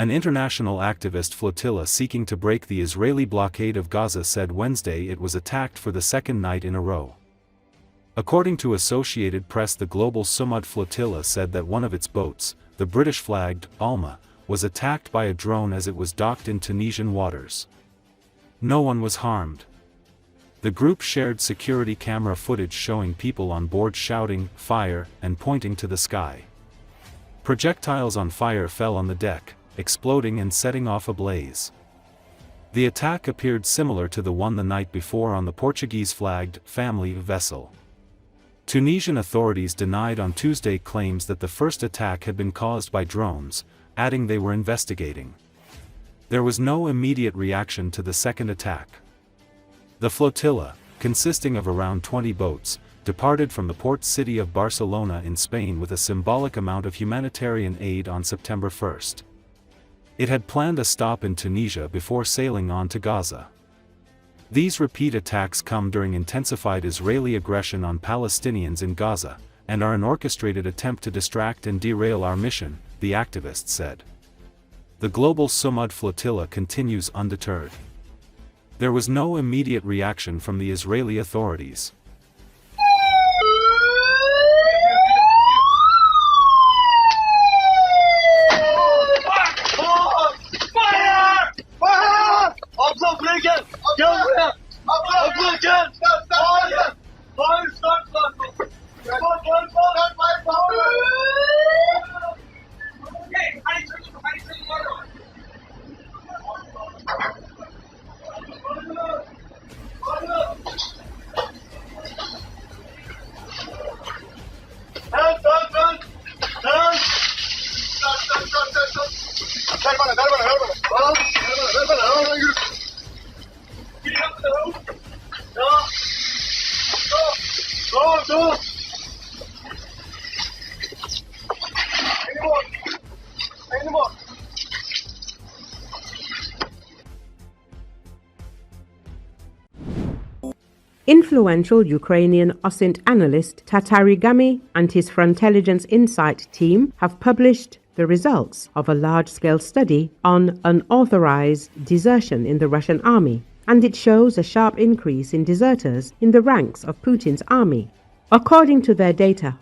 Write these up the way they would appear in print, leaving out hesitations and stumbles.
An international activist flotilla seeking to break the Israeli blockade of Gaza said Wednesday it was attacked for the second night in a row. According to Associated Press, the global Sumud flotilla said that one of its boats, the British-flagged Alma, was attacked by a drone as it was docked in Tunisian waters. No one was harmed. The group shared security camera footage showing people on board shouting, "Fire," and pointing to the sky. Projectiles on fire fell on the deck, exploding and setting off a blaze. The attack appeared similar to the one the night before on the Portuguese-flagged family vessel. Tunisian authorities denied on Tuesday claims that the first attack had been caused by drones, adding they were investigating. There was no immediate reaction to the second attack. The flotilla, consisting of around 20 boats, departed from the port city of Barcelona in Spain with a symbolic amount of humanitarian aid on September 1. It had planned a stop in Tunisia before sailing on to Gaza. These repeat attacks come during intensified Israeli aggression on Palestinians in Gaza, and are an orchestrated attempt to distract and derail our mission, the activists said. The global Sumud flotilla continues undeterred. There was no immediate reaction from the Israeli authorities. Influential Ukrainian OSINT analyst Tatarigami and his Frontelligence Insight team have published the results of a large-scale study on unauthorized desertion in the Russian army, and it shows a sharp increase in deserters in the ranks of Putin's army. According to their data,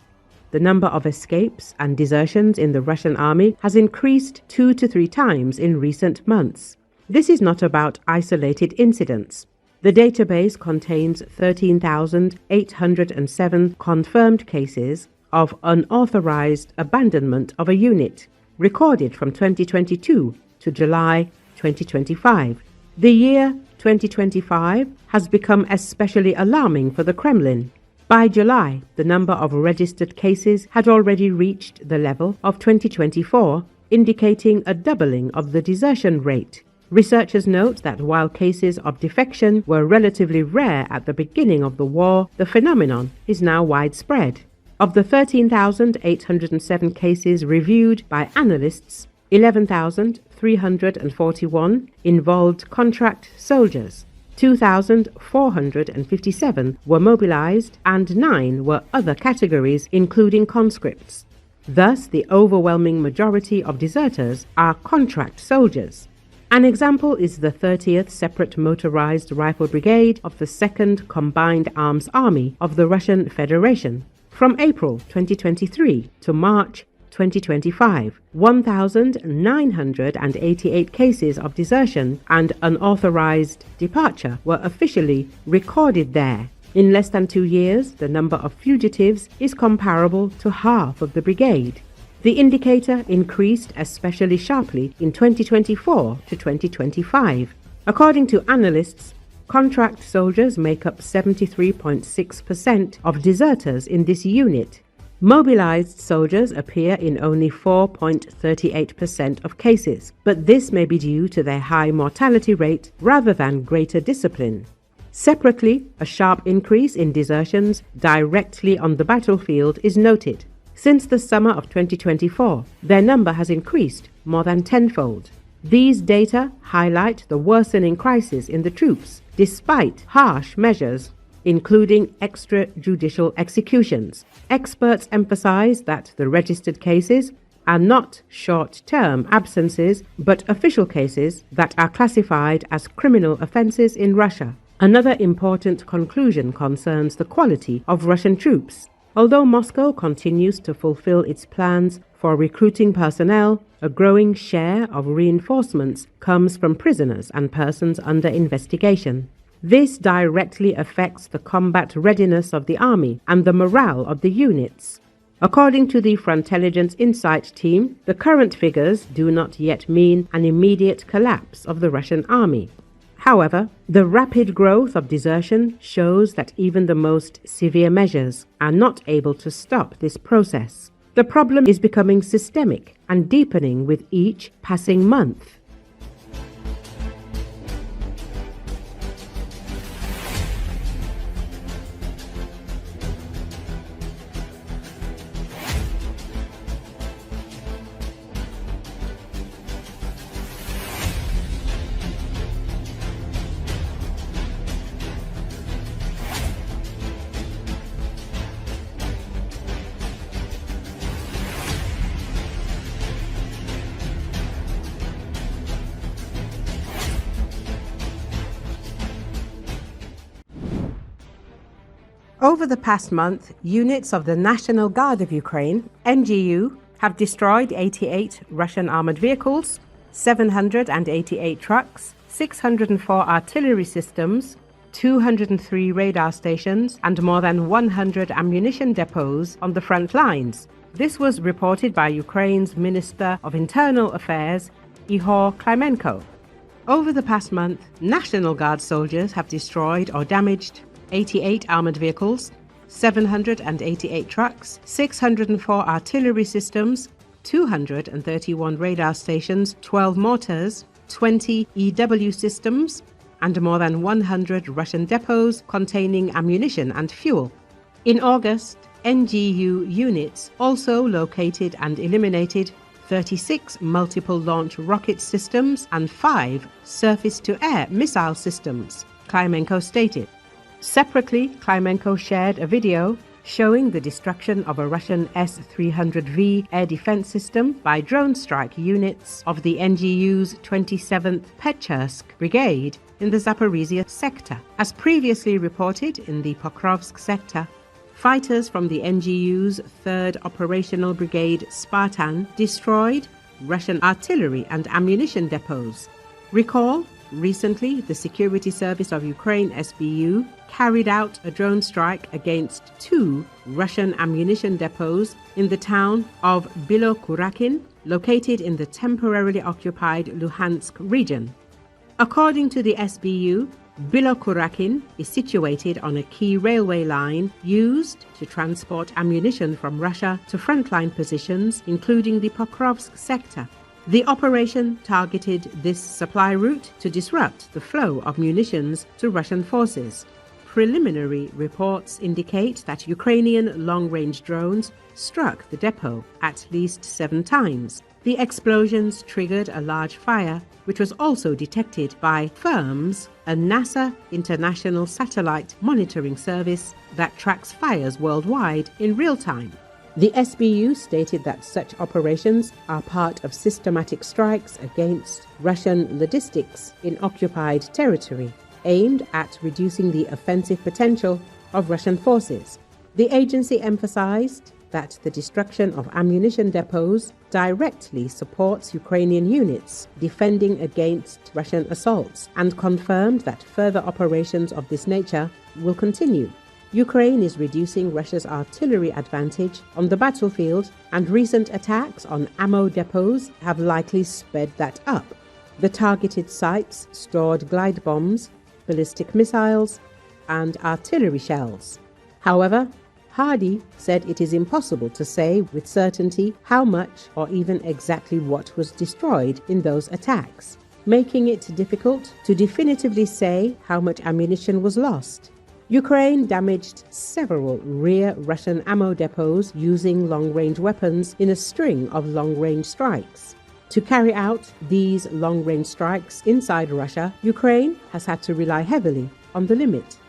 the number of escapes and desertions in the Russian army has increased 2 to 3 times in recent months. This is not about isolated incidents. The database contains 13,807 confirmed cases of unauthorized abandonment of a unit, recorded from 2022 to July 2025. The year 2025 has become especially alarming for the Kremlin. By July, the number of registered cases had already reached the level of 2024, indicating a doubling of the desertion rate. Researchers note that while cases of defection were relatively rare at the beginning of the war, the phenomenon is now widespread. Of the 13,807 cases reviewed by analysts, 11,341 involved contract soldiers, 2,457 were mobilized, and 9 were other categories, including conscripts. Thus, the overwhelming majority of deserters are contract soldiers. An example is the 30th Separate Motorized Rifle Brigade of the 2nd Combined Arms Army of the Russian Federation. From April 2023 to March 2025, 1,988 cases of desertion and unauthorized departure were officially recorded there. In less than 2 years, the number of fugitives is comparable to half of the brigade. The indicator increased especially sharply in 2024 to 2025. According to analysts, contract soldiers make up 73.6% of deserters in this unit. Mobilized soldiers appear in only 4.38% of cases, but this may be due to their high mortality rate rather than greater discipline. Separately, a sharp increase in desertions directly on the battlefield is noted. Since the summer of 2024, their number has increased more than tenfold. These data highlight the worsening crisis in the troops, despite harsh measures, including extrajudicial executions. Experts emphasize that the registered cases are not short-term absences, but official cases that are classified as criminal offences in Russia. Another important conclusion concerns the quality of Russian troops. Although Moscow continues to fulfill its plans for recruiting personnel, a growing share of reinforcements comes from prisoners and persons under investigation. This directly affects the combat readiness of the army and the morale of the units. According to the Frontelligence Insight team, the current figures do not yet mean an immediate collapse of the Russian army. However, the rapid growth of desertion shows that even the most severe measures are not able to stop this process. The problem is becoming systemic and deepening with each passing month. Over the past month, units of the National Guard of Ukraine, NGU, have destroyed 88 Russian armored vehicles, 788 trucks, 604 artillery systems, 203 radar stations, and more than 100 ammunition depots on the front lines. This was reported by Ukraine's Minister of Internal Affairs, Ihor Klimenko. Over the past month, National Guard soldiers have destroyed or damaged 88 armored vehicles, 788 trucks, 604 artillery systems, 231 radar stations, 12 mortars, 20 EW systems, and more than 100 Russian depots containing ammunition and fuel. In August, NGU units also located and eliminated 36 multiple launch rocket systems and 5 surface-to-air missile systems, Klimenko stated. Separately, Klimenko shared a video showing the destruction of a Russian S-300V air defense system by drone strike units of the NGU's 27th Petchersk Brigade in the Zaporizhia sector. As previously reported in the Pokrovsk sector, fighters from the NGU's 3rd Operational Brigade Spartan destroyed Russian artillery and ammunition depots. Recall, recently the Security Service of Ukraine SBU carried out a drone strike against 2 Russian ammunition depots in the town of Bilokurakin, located in the temporarily occupied Luhansk region. According to the SBU, Bilokurakin is situated on a key railway line used to transport ammunition from Russia to frontline positions, including the Pokrovsk sector. The operation targeted this supply route to disrupt the flow of munitions to Russian forces. Preliminary reports indicate that Ukrainian long-range drones struck the depot at least 7 times. The explosions triggered a large fire, which was also detected by FIRMS, a NASA international satellite monitoring service that tracks fires worldwide in real time. The SBU stated that such operations are part of systematic strikes against Russian logistics in occupied territory, aimed at reducing the offensive potential of Russian forces. The agency emphasized that the destruction of ammunition depots directly supports Ukrainian units defending against Russian assaults, and confirmed that further operations of this nature will continue. Ukraine is reducing Russia's artillery advantage on the battlefield, and recent attacks on ammo depots have likely sped that up. The targeted sites stored glide bombs, ballistic missiles, and artillery shells. However, Hardy said it is impossible to say with certainty how much or even exactly what was destroyed in those attacks, making it difficult to definitively say how much ammunition was lost. Ukraine damaged several rear Russian ammo depots using long-range weapons in a string of long-range strikes. To carry out these long-range strikes inside Russia, Ukraine has had to rely heavily on the limit